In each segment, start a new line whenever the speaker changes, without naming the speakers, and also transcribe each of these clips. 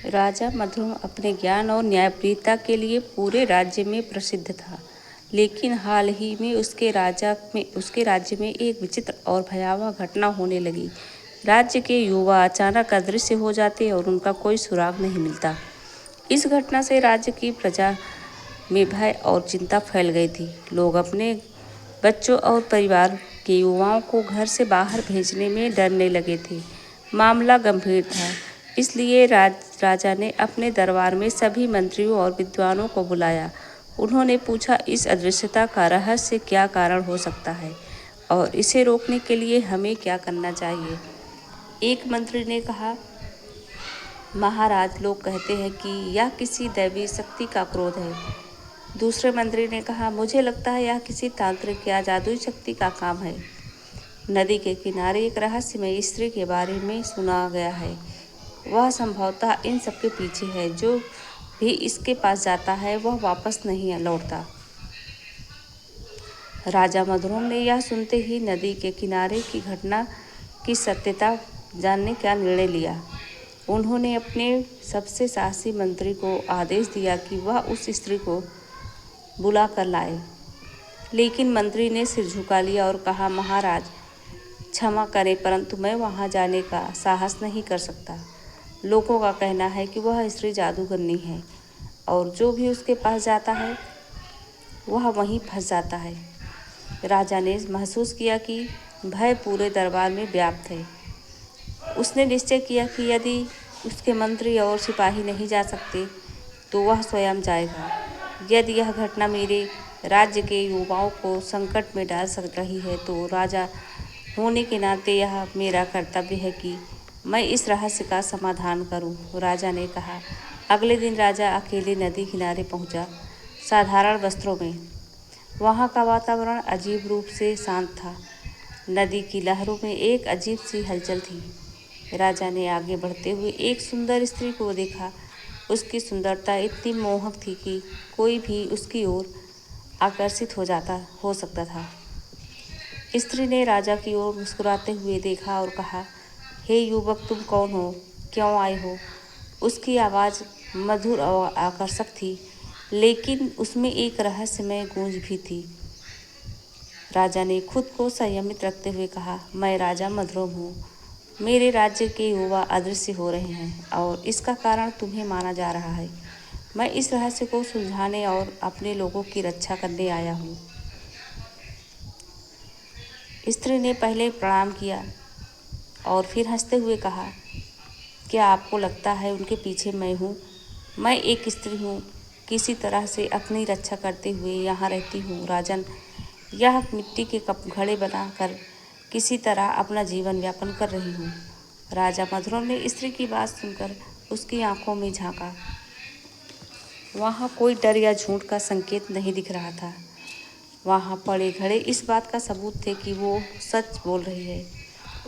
राजा मधुम अपने ज्ञान और न्यायप्रियता के लिए पूरे राज्य में प्रसिद्ध था, लेकिन हाल ही में उसके राज्य में एक विचित्र और भयावह घटना होने लगी। राज्य के युवा अचानक अदृश्य हो जाते और उनका कोई सुराग नहीं मिलता। इस घटना से राज्य की प्रजा में भय और चिंता फैल गई थी। लोग अपने बच्चों और परिवार के युवाओं को घर से बाहर भेजने में डरने लगे थे। मामला गंभीर था, इसलिए राजा ने अपने दरबार में सभी मंत्रियों और विद्वानों को बुलाया। उन्होंने पूछा, इस अदृश्यता का रहस्य क्या कारण हो सकता है और इसे रोकने के लिए हमें क्या करना चाहिए। एक मंत्री ने कहा, महाराज, लोग कहते हैं कि यह किसी दैवी शक्ति का क्रोध है। दूसरे मंत्री ने कहा, मुझे लगता है यह किसी तांत्रिक या जादुई शक्ति का काम है। नदी के किनारे एक रहस्यमयी स्त्री के बारे में सुना गया है। वह संभवतः इन सबके पीछे है। जो भी इसके पास जाता है वह वापस नहीं लौटता। राजा मधुरम ने यह सुनते ही नदी के किनारे की घटना की सत्यता जानने का निर्णय लिया। उन्होंने अपने सबसे साहसी मंत्री को आदेश दिया कि वह उस स्त्री को बुला कर लाए, लेकिन मंत्री ने सिर झुका लिया और कहा, महाराज, क्षमा करें, परंतु मैं वहां जाने का साहस नहीं कर सकता। लोगों का कहना है कि वह स्त्री जादूगरनी है और जो भी उसके पास जाता है वह वहीं फंस जाता है। राजा ने महसूस किया कि भय पूरे दरबार में व्याप्त है। उसने निश्चय किया कि यदि उसके मंत्री और सिपाही नहीं जा सकते तो वह स्वयं जाएगा। यदि यह घटना मेरे राज्य के युवाओं को संकट में डाल रही है तो राजा होने के नाते यह मेरा कर्तव्य है कि मैं इस रहस्य का समाधान करूं। राजा ने कहा। अगले दिन राजा अकेले नदी किनारे पहुंचा, साधारण वस्त्रों में। वहां का वातावरण अजीब रूप से शांत था। नदी की लहरों में एक अजीब सी हलचल थी। राजा ने आगे बढ़ते हुए एक सुंदर स्त्री को देखा। उसकी सुंदरता इतनी मोहक थी कि कोई भी उसकी ओर आकर्षित हो सकता था। स्त्री ने राजा की ओर मुस्कुराते हुए देखा और कहा, हे युवक, तुम कौन हो? क्यों आए हो? उसकी आवाज़ मधुर और आकर्षक थी, लेकिन उसमें एक रहस्यमय गूंज भी थी। राजा ने खुद को संयमित रखते हुए कहा, मैं राजा मधुरम हूँ। मेरे राज्य के युवा अदृश्य हो रहे हैं और इसका कारण तुम्हें माना जा रहा है। मैं इस रहस्य को सुलझाने और अपने लोगों की रक्षा करने आया हूँ। स्त्री ने पहले प्रणाम किया और फिर हंसते हुए कहा, क्या आपको लगता है उनके पीछे मैं हूँ? मैं एक स्त्री हूँ, किसी तरह से अपनी रक्षा करते हुए यहाँ रहती हूँ। राजन, यह मिट्टी के घड़े बनाकर किसी तरह अपना जीवन यापन कर रही हूँ। राजा मधुरम ने स्त्री की बात सुनकर उसकी आंखों में झांका। वहाँ कोई डर या झूठ का संकेत नहीं दिख रहा था। वहाँ पड़े घड़े इस बात का सबूत थे कि वो सच बोल रही है।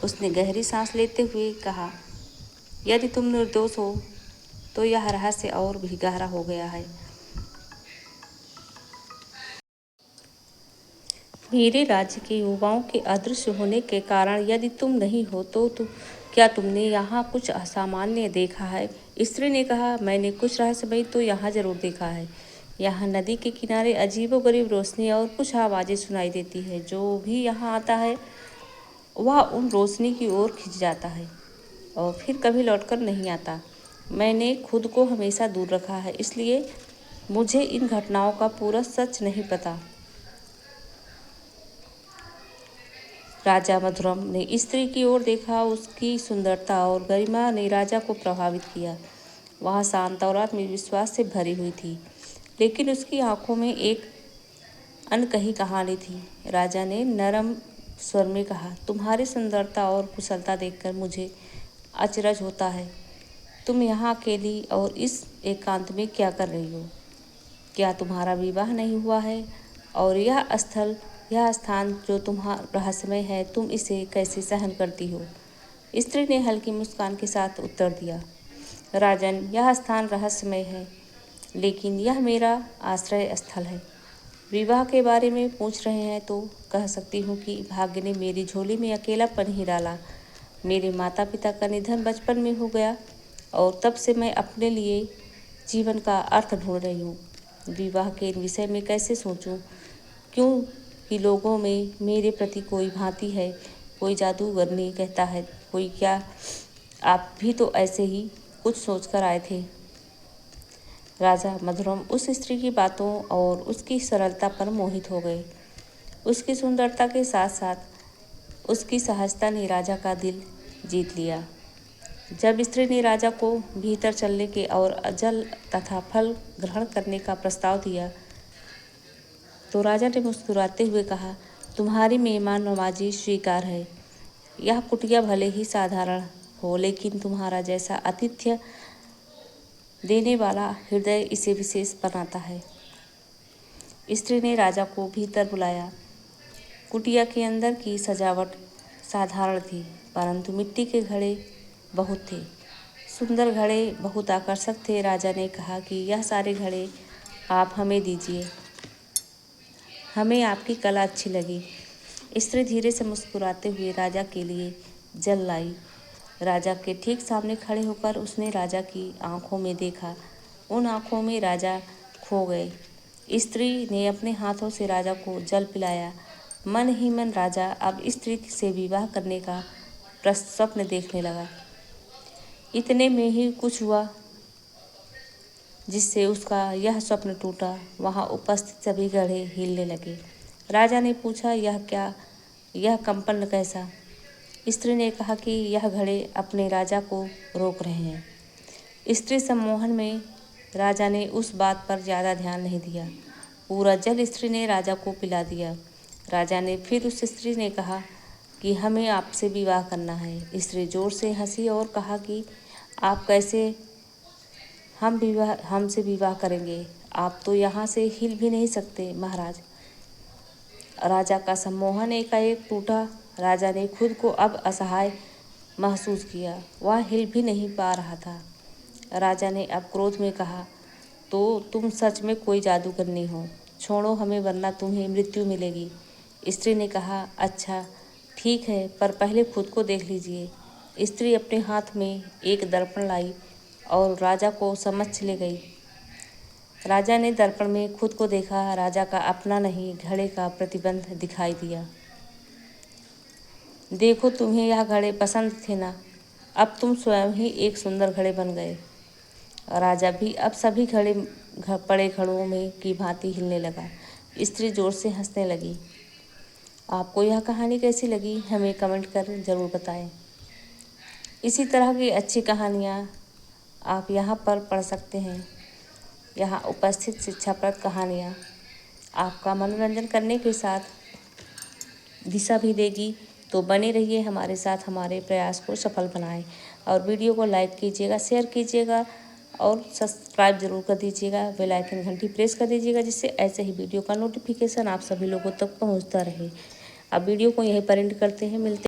उसने गहरी सांस लेते हुए कहा, यदि तुम निर्दोष हो तो यह रहस्य और भी गहरा हो गया है। मेरे राज्य के युवाओं के अदृश्य होने के कारण यदि तुम नहीं हो तो क्या तुमने यहाँ कुछ असामान्य देखा है? स्त्री ने कहा, मैंने कुछ रहस्यमय तो यहाँ जरूर देखा है। यहाँ नदी के किनारे अजीबोगरीब रोशनी और कुछ आवाज़ें सुनाई देती है। जो भी यहाँ आता है वह उन रोशनी की ओर खिंच जाता है और फिर कभी लौटकर नहीं आता। मैंने खुद को हमेशा दूर रखा है, इसलिए मुझे इन घटनाओं का पूरा सच नहीं पता। राजा मधुरम ने स्त्री की ओर देखा। उसकी सुंदरता और गरिमा ने राजा को प्रभावित किया। वह शांत और आत्मविश्वास से भरी हुई थी, लेकिन उसकी आंखों में एक अनकही कहानी थी। राजा ने नरम स्वर में कहा, तुम्हारी सुंदरता और कुशलता देखकर मुझे अचरज होता है। तुम यहाँ अकेली और इस एकांत में क्या कर रही हो? क्या तुम्हारा विवाह नहीं हुआ है? और यह स्थान जो तुम्हारा रहस्यमय है, तुम इसे कैसे सहन करती हो? स्त्री ने हल्की मुस्कान के साथ उत्तर दिया, राजन, यह स्थान रहस्यमय है, लेकिन यह मेरा आश्रय स्थल है। विवाह के बारे में पूछ रहे हैं तो कह सकती हूँ कि भाग्य ने मेरी झोली में अकेलापन ही डाला। मेरे माता पिता का निधन बचपन में हो गया और तब से मैं अपने लिए जीवन का अर्थ ढूंढ रही हूँ। विवाह के विषय में कैसे सोचूं? क्यों कि लोगों में मेरे प्रति कोई भांति है, कोई जादूगर ने कहता है, कोई क्या आप भी तो ऐसे ही कुछ सोचकर आए थे। राजा मधुरम उस स्त्री की बातों और उसकी सरलता पर मोहित हो गए। उसकी सुंदरता के साथ साथ उसकी सहजता ने राजा का दिल जीत लिया। जब स्त्री ने राजा को भीतर चलने के और जल तथा फल ग्रहण करने का प्रस्ताव दिया तो राजा ने मुस्कुराते हुए कहा, तुम्हारी मेहमान नवाजी स्वीकार है। यह कुटिया भले ही साधारण हो, लेकिन तुम्हारा जैसा आतिथ्य देने वाला हृदय इसे विशेष बनाता है। स्त्री ने राजा को भीतर बुलाया। कुटिया के अंदर की सजावट साधारण थी, परंतु मिट्टी के घड़े बहुत थे। सुंदर घड़े बहुत आकर्षक थे। राजा ने कहा कि यह सारे घड़े आप हमें दीजिए, हमें आपकी कला अच्छी लगी। स्त्री धीरे से मुस्कुराते हुए राजा के लिए जल लाई। राजा के ठीक सामने खड़े होकर उसने राजा की आंखों में देखा। उन आंखों में राजा खो गए। स्त्री ने अपने हाथों से राजा को जल पिलाया। मन ही मन राजा अब स्त्री से विवाह करने का स्वप्न देखने लगा। इतने में ही कुछ हुआ जिससे उसका यह स्वप्न टूटा। वहां उपस्थित सभी घड़े हिलने लगे। राजा ने पूछा, यह क्या, यह कंपन कैसा? स्त्री ने कहा कि यह घड़े अपने राजा को रोक रहे हैं। स्त्री सम्मोहन में राजा ने उस बात पर ज़्यादा ध्यान नहीं दिया। पूरा जल स्त्री ने राजा को पिला दिया। राजा ने फिर उस स्त्री ने कहा कि हमें आपसे विवाह करना है। स्त्री जोर से हंसी और कहा कि आप कैसे हमसे विवाह करेंगे? आप तो यहाँ से हिल भी नहीं सकते महाराज। राजा का सम्मोहन एकाएक टूटा। राजा ने खुद को अब असहाय महसूस किया। वह हिल भी नहीं पा रहा था। राजा ने अब क्रोध में कहा, तो तुम सच में कोई जादूगरनी हो। छोड़ो हमें, वरना तुम्हें मृत्यु मिलेगी। स्त्री ने कहा, अच्छा ठीक है, पर पहले खुद को देख लीजिए। स्त्री अपने हाथ में एक दर्पण लाई और राजा को समक्ष ले गई। राजा ने दर्पण में खुद को देखा। राजा का अपना नहीं, घड़े का प्रतिबिंब दिखाई दिया। देखो, तुम्हें यह घड़े पसंद थे ना? अब तुम स्वयं ही एक सुंदर घड़े बन गए। राजा भी अब सभी बड़े घड़ों में की भांति हिलने लगा। स्त्री जोर से हंसने लगी। आपको यह कहानी कैसी लगी, हमें कमेंट कर ज़रूर बताएं। इसी तरह की अच्छी कहानियाँ आप यहाँ पर पढ़ सकते हैं। यहाँ उपस्थित शिक्षाप्रद कहानियाँ आपका मनोरंजन करने के साथ दिशा भी देगी। तो बने रहिए हमारे साथ, हमारे प्रयास को सफल बनाएं और वीडियो को लाइक कीजिएगा, शेयर कीजिएगा और सब्सक्राइब जरूर कर दीजिएगा। बेल आइकन घंटी प्रेस कर दीजिएगा, जिससे ऐसे ही वीडियो का नोटिफिकेशन आप सभी लोगों तक पहुंचता रहे। अब वीडियो को यहीं पर एंड करते हैं। मिलते